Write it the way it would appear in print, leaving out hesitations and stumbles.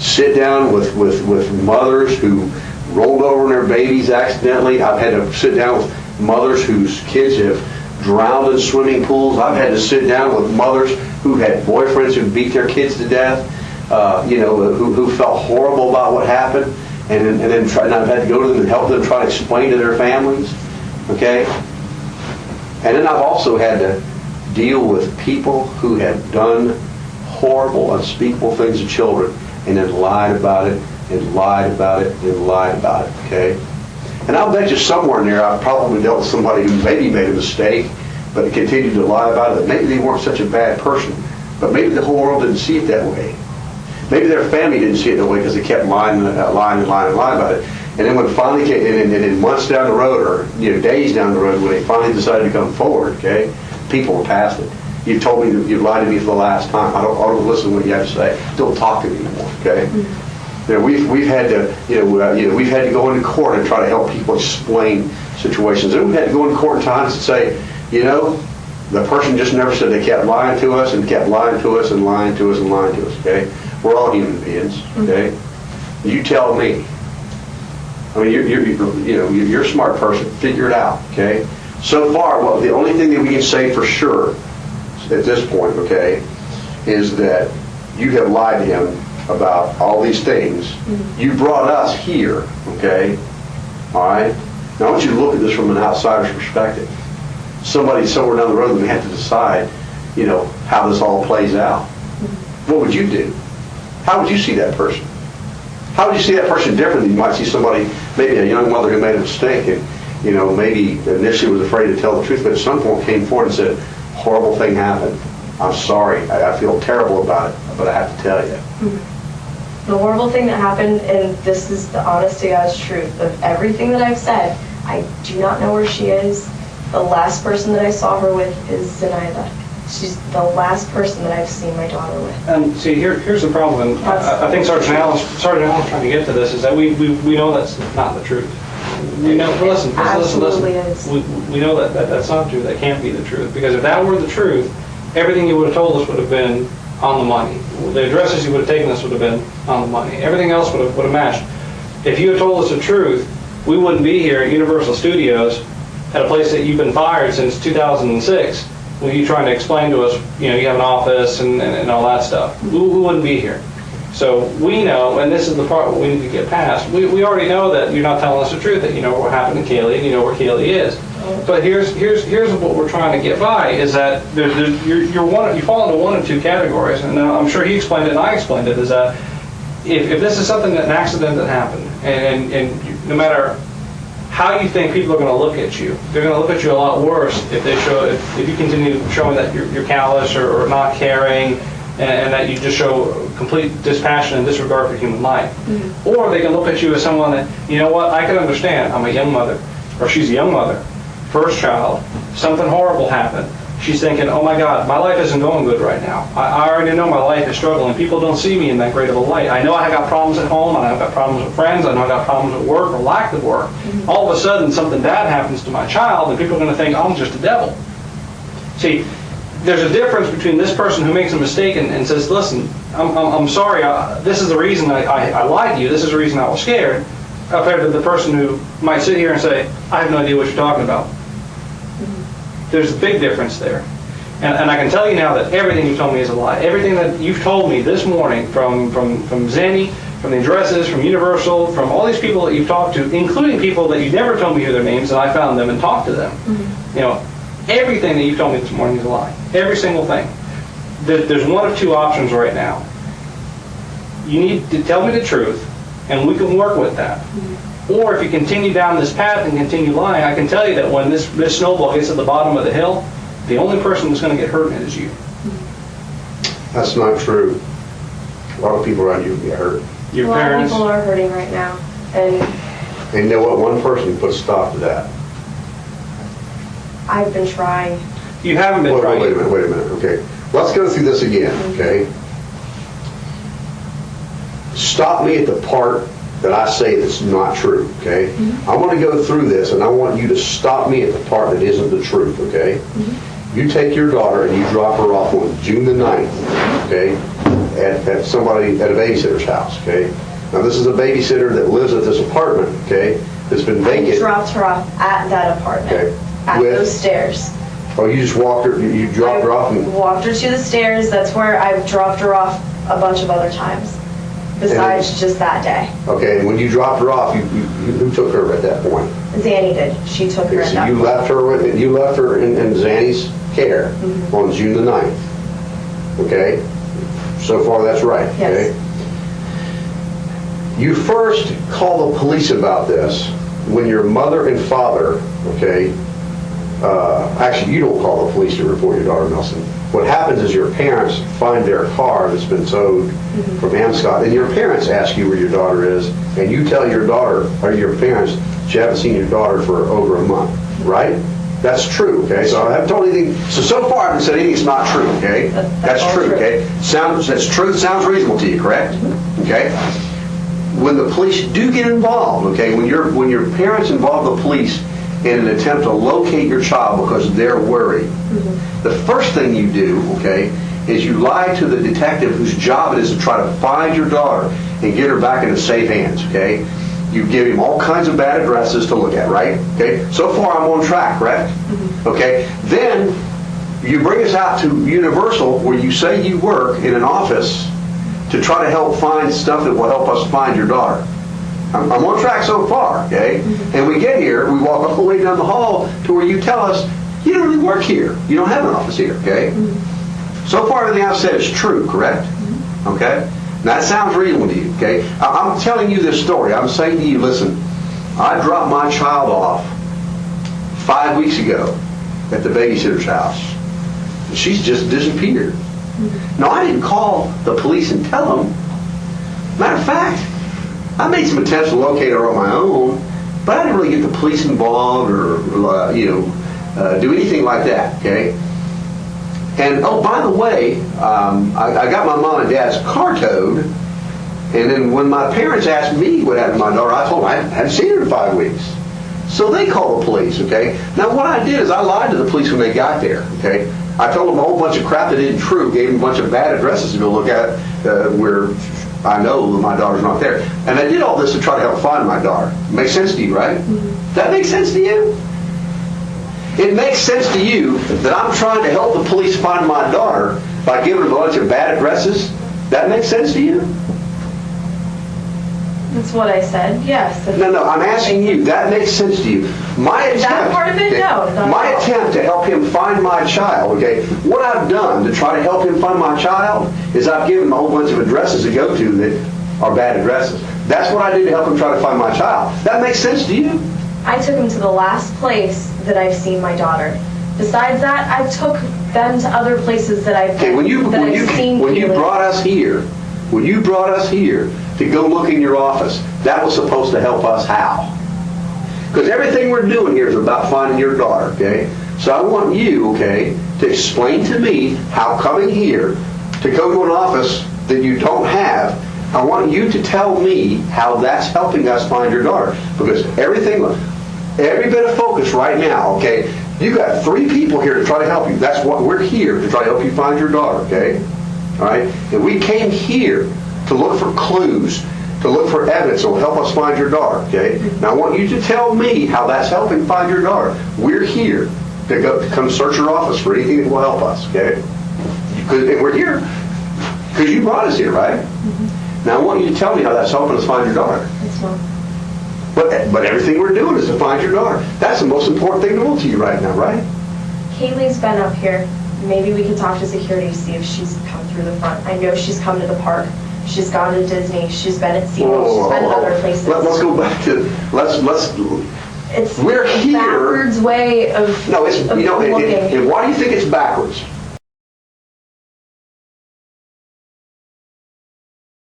sit down with mothers who rolled over in their babies accidentally. I've had to sit down with mothers whose kids have drowned in swimming pools. I've had to sit down with mothers who had boyfriends who beat their kids to death, who felt horrible about what happened, and I've had to go to them and help them try to explain to their families. Okay? And then I've also had to deal with people who had done horrible, unspeakable things to children and then lied about it and lied about it and lied about it. Okay? And I'll bet you somewhere in there I've probably dealt with somebody who maybe made a mistake but continued to lie about it. That maybe they weren't such a bad person, but maybe the whole world didn't see it that way. Maybe their family didn't see it that way because they kept lying about it. And then when it finally came, and months down the road, or days down the road, when they finally decided to come forward, okay, people were past it. You told me that you lied to me for the last time. I don't listen to what you have to say. Don't talk to me anymore. Okay. Mm-hmm. We've had to we've had to go into court and try to help people explain situations. And we've had to go into court at times and say, the person just never said. They kept lying to us and kept lying to us and lying to us and lying to us. Okay. We're all human beings. Okay. Mm-hmm. You tell me. I mean, you're a smart person. Figure it out, okay? So far, the only thing that we can say for sure at this point, okay, is that you have lied to him about all these things. Mm-hmm. You brought us here, okay? All right? Now, I want you to look at this from an outsider's perspective. Somebody somewhere down the road may have to decide, how this all plays out. Mm-hmm. What would you do? How would you see that person? How would you see that person differently? You might see somebody, maybe a young mother who made a mistake and, maybe initially was afraid to tell the truth, but at some point came forward and said, horrible thing happened. I'm sorry. I feel terrible about it, but I have to tell you. Mm-hmm. The horrible thing that happened, and this is the honest to God's truth of everything that I've said, I do not know where she is. The last person that I saw her with is Zenaida. She's the last person that I've seen my daughter with. And see, here's the problem. And I think Sergeant Allen's trying to get to this, is that we know that's not the truth. We know. Listen. Is. We know that that's not true. That can't be the truth. Because if that were the truth, everything you would have told us would have been on the money. The addresses you would have taken us would have been on the money. Everything else would have matched. If you had told us the truth, we wouldn't be here at Universal Studios at a place that you've been fired since 2006. With you trying to explain to us, you have an office and all that stuff. We wouldn't be here. So we know, and this is the part we need to get past, we already know that you're not telling us the truth, that you know what happened to Caylee and you know where Caylee is. But here's what we're trying to get by, is that you fall into one of two categories, and I'm sure he explained it and I explained it, is that if this is something, an accident that happened, and no matter how you think people are going to look at you, they're going to look at you a lot worse if you continue showing that you're callous or not caring, and that you just show complete dispassion and disregard for human life. Mm-hmm. Or they can look at you as someone that, I can understand. I'm a young mother, or she's a young mother, first child, something horrible happened. She's thinking, oh my God, my life isn't going good right now. I already know my life is struggling. People don't see me in that great of a light. I know I got problems at home, and I've got problems with friends, I know I got problems at work or lack of work. Mm-hmm. All of a sudden, something bad happens to my child, and people are going to think, I'm just a devil. See, there's a difference between this person who makes a mistake and says, listen, I'm sorry, this is the reason I lied to you, this is the reason I was scared, compared to the person who might sit here and say, I have no idea what you're talking about. There's a big difference there. And I can tell you now that everything you told me is a lie. Everything that you've told me this morning, from Zenny, from the addresses, from Universal, from all these people that you've talked to, including people that you never told me who their names, and I found them and talked to them. Mm-hmm. Everything that you've told me this morning is a lie. Every single thing. There's one of two options right now. You need to tell me the truth, and we can work with that. Mm-hmm. Or if you continue down this path and continue lying, I can tell you that when this snowball gets to the bottom of the hill, the only person that's going to get hurt in it is you. That's not true. A lot of people around you get hurt. Your parents. A lot of people are hurting right now. And you know what? One person can put a stop to that. I've been trying. You haven't been trying. Wait a minute. Okay. Let's go through this again, okay? Stop me at the part that I say that's not true, okay? Mm-hmm. I want to go through this, and I want you to stop me at the part that isn't the truth, okay? Mm-hmm. You take your daughter and you drop her off on June the 9th, okay? at somebody, at a babysitter's house, okay? Now, this is a babysitter that lives at this apartment, okay? That's been vacant. I dropped her off at that apartment, Okay. at those stairs. Oh, you just walked her, you dropped her off? Walked her to the stairs. That's where I've dropped her off a bunch of other times, besides just that day. Okay, and when you dropped her off, who took her at that point? Zanny did. She took her at So that you point. left her in Zanny's care on June the 9th, okay? So far, that's right, okay? Yes. You first call the police about this when your mother and father, okay, actually, you don't call the police to report your daughter, Nelson. What happens is your parents find their car that's been towed from Amscott, and your parents ask you where your daughter is, and you tell your daughter, or your parents, that you haven't seen your daughter for over a month, right? That's true, okay? So I haven't told anything, so far I haven't said anything that's not true, okay? That's all true, true. okay? That's truth, sounds reasonable to you, correct? Okay? When the police do get involved, okay, when your parents involve the police in an attempt to locate your child because they're worried, the first thing you do, okay, is you lie to the detective whose job it is to try to find your daughter and get her back into safe hands, okay? You give him all kinds of bad addresses to look at, right? Okay, so far I'm on track, correct? Okay, then you bring us out to Universal where you say you work in an office to try to help find stuff that will help us find your daughter. I'm on track so far, okay? And we get here, we walk all the way down the hall to where you tell us, you don't really work here. You don't have an office here, okay? So far everything I've said is true, correct? Okay? Now that sounds reasonable to you, okay? I'm telling you this story. I'm saying to you, listen, I dropped my child off 5 weeks ago at the babysitter's house. She's just disappeared. No, I didn't call the police and tell them. Matter of fact, I made some attempts to locate her on my own, but I didn't really get the police involved or do anything like that, okay? And, oh, by the way, I got my mom and dad's car towed, and then when my parents asked me what happened to my daughter, I told them I hadn't seen her in 5 weeks. So they called the police, okay? Now, what I did is I lied to the police when they got there, okay? I told them a whole bunch of crap that isn't true, gave them a bunch of bad addresses to go look at where I know that my daughter's not there. And I did all this to try to help find my daughter. Makes sense to you, right? That makes sense to you? It makes sense to you that I'm trying to help the police find my daughter by giving them a bunch of bad addresses? That makes sense to you? That's what I said, yes. No, I'm asking you. That makes sense to you. My attempt, that part of it? okay, No, not my at all. attempt to help him find my child, okay, what I've done to try to help him find my child is I've given him a whole bunch of addresses to go to that are bad addresses. That's what I did to help him try to find my child. That makes sense to you? I took him to the last place that I've seen my daughter. Besides that, I took them to other places that I've Okay, when you Caylee. brought us here to go look in your office, that was supposed to help us how? Because everything we're doing here is about finding your daughter, okay? So I want you, okay, to explain to me how coming here to go to an office that you don't have, I want you to tell me how that's helping us find your daughter. Because every bit of focus right now, okay, you got 3 people here to try to help you. That's what we're here to try to help you find your daughter, okay? All right? And we came here to look for clues, to look for evidence that will help us find your daughter, okay? Now I want you to tell me how that's helping find your daughter. We're here to come search your office for anything that will help us, okay? And we're here because you brought us here, right? Now I want you to tell me how that's helping us find your daughter. It's not. But everything we're doing is to find your daughter. That's the most important thing to you right now, right? Caylee's been up here. Maybe we could talk to security to see if she's come through the front. I know she's come to the park. She's gone to Disney. She's been at SeaWorld. She's been at other places. Let's go back to It's we're a here. backwards way of No, it's of you know. looking. And why do you think it's backwards?